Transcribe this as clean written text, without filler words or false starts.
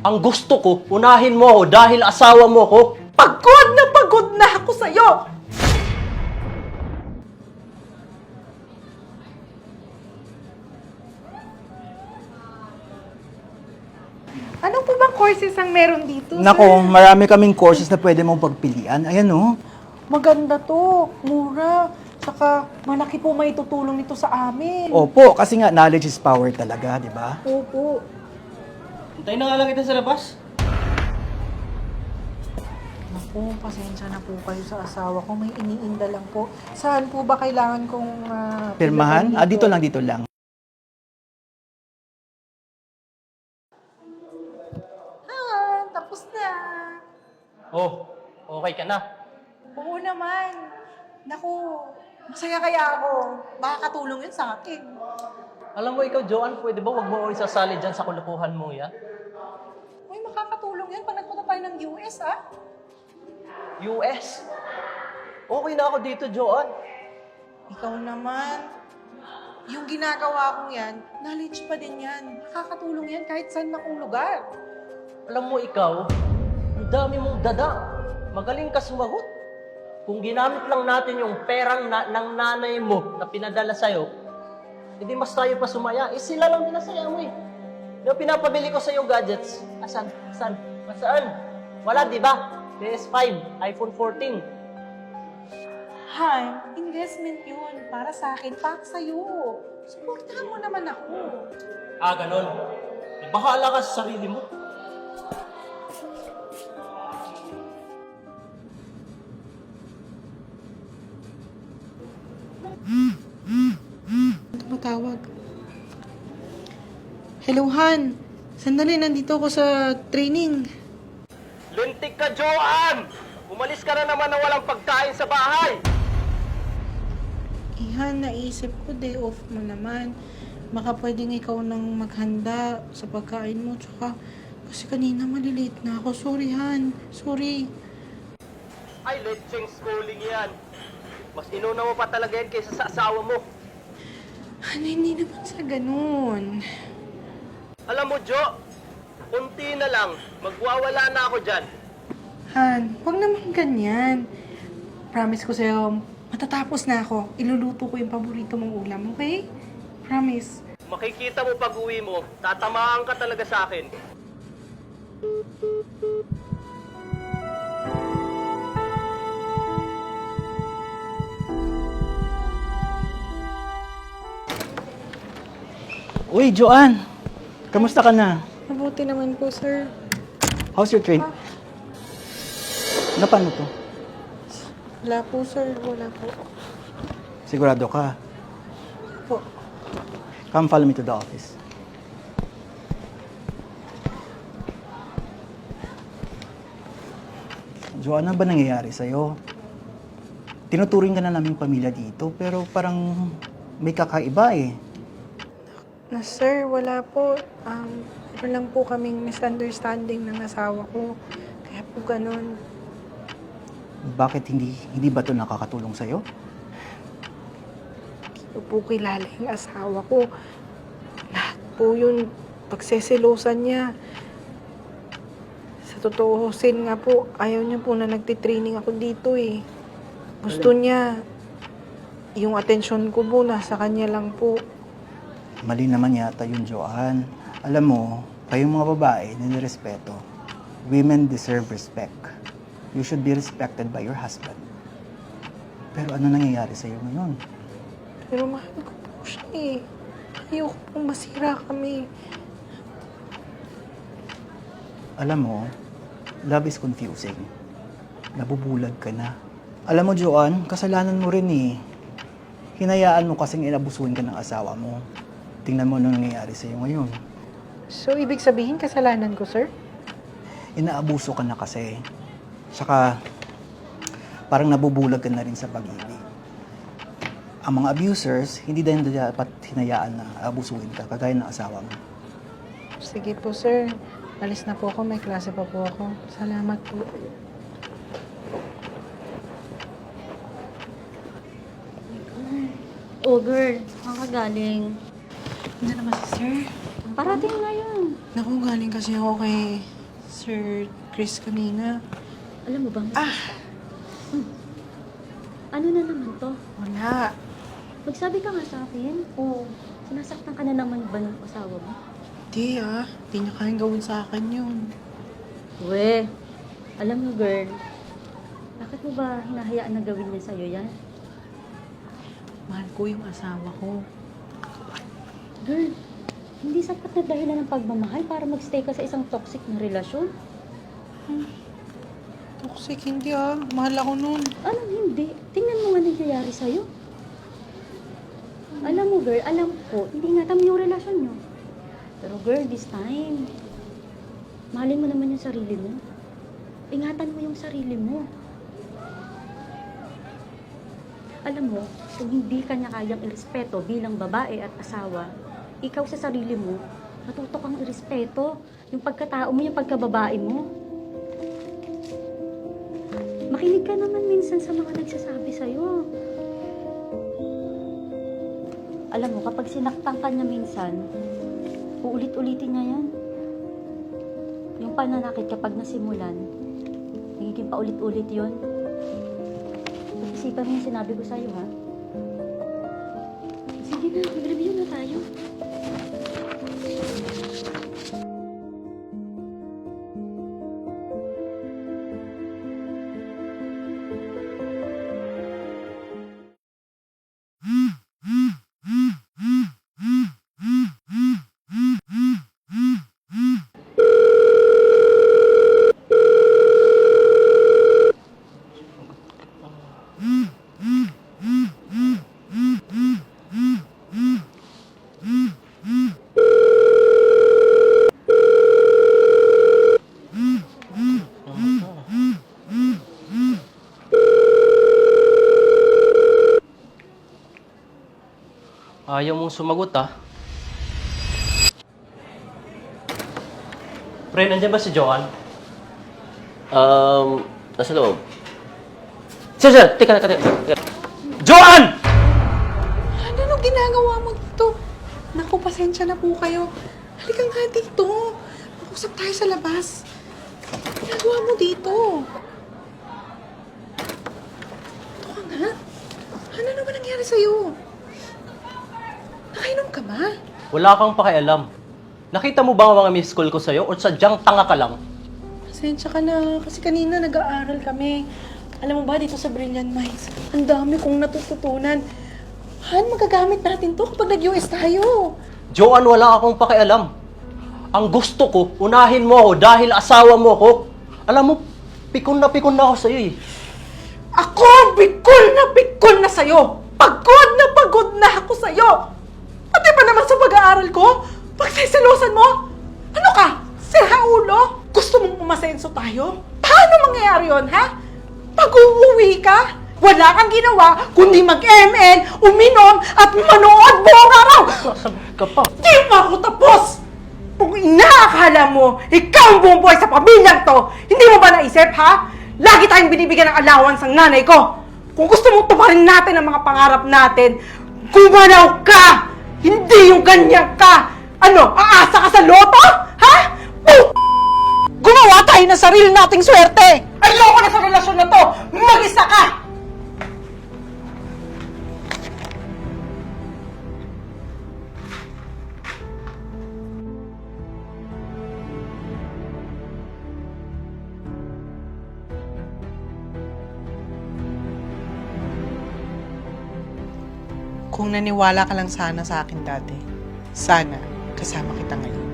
Ang gusto ko, unahin mo ako dahil asawa mo ko. Pagod na ako sa'yo! Ano po bang courses ang meron dito, Nako, sir? marami kaming courses na pwede mong pagpilian. Ayan, oh. Maganda to, mura. Saka malaki po may tutulong nito sa amin. Opo, kasi nga knowledge is power talaga, di ba? Opo. Hintayin na nga lang kita sa labas. Naku, pasensya na po kayo sa asawa ko. May iniinda lang po. Saan po ba kailangan kong Pirmahan? pilapan Dito lang, dito lang. Tapos na. Oh, okay ka na. Oo naman. Naku, masaya kaya ako. Makakatulong yun sa akin. Alam mo ikaw, Joanne, pwede ba wag mo ako isasali dyan sa kulukuhan mo yan? Uy, makakatulong yan pag nagpunta tayo ng US, ah. US? Okay na ako dito, Joanne. Ikaw naman. Yung ginagawa kong yan, knowledge pa din yan. Makakatulong yan kahit saan na kong lugar. Alam mo ikaw, ang dami mong dada. Magaling ka sumagot. Kung ginamit lang natin yung perang ng nanay mo na pinadala sa'yo, hindi mas tayo pa sumaya. Eh sila lang pinasaya mo eh. Yung pinapabili ko sa'yo gadgets, asan? Asan? Masaan? Wala, di ba? PS5, iPhone 14. Han, investment yun. Para sa akin, para sa'yo. Supportahan mo naman ako. Ah, ganon. Eh, bahala ka sa sarili mo. Tumatawag. Hello, Han. Sandali, nandito ako sa training. Lintik ka, Joanne! Umalis ka na naman na walang pagkain sa bahay! Han, naisip ko, day off mo naman. Baka pwedeng ikaw nang maghanda sa pagkain mo. Tsaka, kasi kanina malilate na ako. Sorry, Han. Sorry. Ay, lecheng schooling yan. Mas inuna mo pa talaga yan kaysa sa asawa mo. Han, hindi naman sa ganun. Alam mo, Jo, unti na lang, magwawala na ako dyan. Han, huwag naman ganyan. Promise ko sa'yo, matatapos na ako. Iluluto ko yung paborito mong ulam, okay? Promise. Makikita mo pag uwi mo, tatamaan ka talaga sa akin. Uy, Joanne! Kamusta ka na? Mabuti naman po, sir. How's your train? Na paano to? Wala po, sir. Wala po. Sigurado ka? Po. Come follow me to the office. Joanne, ano ba nangyayari sa'yo? Tinuturing ka na naming pamilya dito, pero parang may kakaiba eh. Na, sir, wala po. Meron lang po kaming misunderstanding ng asawa ko. Kaya po ganun. Bakit hindi ba ito nakakatulong sa'yo? Hindi ko po kilala yung asawa ko. Lahat po yun, pagseselosan niya. Sa totoo, sin nga po, ayaw niya po na nagtitraining ako dito eh. Gusto niya, yung atensyon ko po, nasa kanya lang po. Mali naman yata yun, Joanne. Alam mo, kayong mga babae, ninirespeto. Women deserve respect. You should be respected by your husband. Pero ano nangyayari sa'yo ngayon? Pero mahal ko po siya eh. Ayoko pong masira kami. Alam mo, love is confusing. Nabubulag ka na. Alam mo, Joanne, kasalanan mo rin eh. Hinayaan mo kasing inabusuin ka ng asawa mo. Tingnan mo ano nangyayari sa'yo ngayon. So, ibig sabihin, kasalanan ko, sir? Inaabuso ka na kasi. Saka, parang nabubulag ka na rin sa pag-ibig. Ang mga abusers, hindi din dapat hinayaan na abusuin ka, kagaya ng asawa mo. Sige po, sir. Alis na po ako. May klase pa po ako. Salamat po. Oh, girl, saan ka galing? Hindi naman si sir. Parating nga yun. Naku, galing kasi ako kay Sir Chris kanina. Alam mo ba? Ano na naman to? Wala. Magsabi ka nga sa akin. Oo. Sinasaktan ka na naman ba ng asawa mo? Di di niya kayang gawin sa akin yun. We, alam mo girl, bakit mo ba hinahayaan na gawin niya sa'yo yan? Mahal ko yung asawa ko. Girl, hindi sapat na dahilan ng pagmamahal para magstay ka sa isang toxic na relasyon. Toxic, hindi Mahal ako nun. Anong hindi? Tingnan mo nga nangyayari sa'yo. Alam mo girl, alam ko, hindi ingatan mo yung relasyon nyo. Pero girl, this time, mahalin mo naman yung sarili mo. Ingatan mo yung sarili mo. Alam mo, kung hindi ka niya kayang irespeto bilang babae at asawa, ikaw sa sarili mo, matuto kang irespeto yung pagkatao mo, yung pagkababae mo. Makinig ka naman minsan sa mga nagsasabi sa'yo. Alam mo, kapag sinaktan ka niya minsan, uulit-ulitin niya yan. Yung pananakit kapag nasimulan, nagiging paulit-ulit yun. Pag-isipan mo yung sinabi ko sa'yo, ha? Sige na, mag-review na tayo. Ayaw mong sumagot, ha? Pre, nandiyan ba si Joanne? Nasa loob. Sir, teka. Joanne! Ano ginagawa mo dito? Naku, pasensya na po kayo. Halika nga dito. Mag-usap tayo sa labas. Ano ginagawa mo dito? Ito ka nga. Ano naman nangyari sa'yo? Nakainom ka ba? Wala kang pakialam. Nakita mo ba ang mga miss call ko sa'yo o sadyang tanga ka lang? Pasensya ka na. Kasi kanina nag-aaral kami. Alam mo ba, dito sa Brilliant Minds, ang dami kong natututunan. Han, magagamit natin to kapag nag-US tayo. Joanne, wala akong pakialam. Ang gusto ko, unahin mo ako dahil asawa mo ako. Alam mo, pikon na ako sa'yo eh. Ako, pikol na sa'yo. Pagod na ako sa'yo. Pati pa naman sa pag-aaral ko, pagsisilosan mo. Ano ka? Sira ulo? Gusto mong umasenso tayo? Paano mangyayari yun, ha? Pag uuwi ka, wala kang ginawa kundi mag-ML, uminom, at manood buong araw. Sasagot ka pa. Di pa ako tapos! Kung inaakala mo, ikaw ang buong buhay sa pamilyang to, hindi mo ba naisip, ha? Lagi tayong binibigyan ng allowance ng nanay ko. Kung gusto mong tuparin natin ang mga pangarap natin, gumanaw ka! Hindi yung ganyan ka! Ano, aasa ka sa loto? Ha? Gumawa tayo ng sarili nating swerte! Ayoko na sa relasyon na to! Mag-isa ka! Kung naniwala ka lang sana sa akin dati, sana kasama kita ngayon.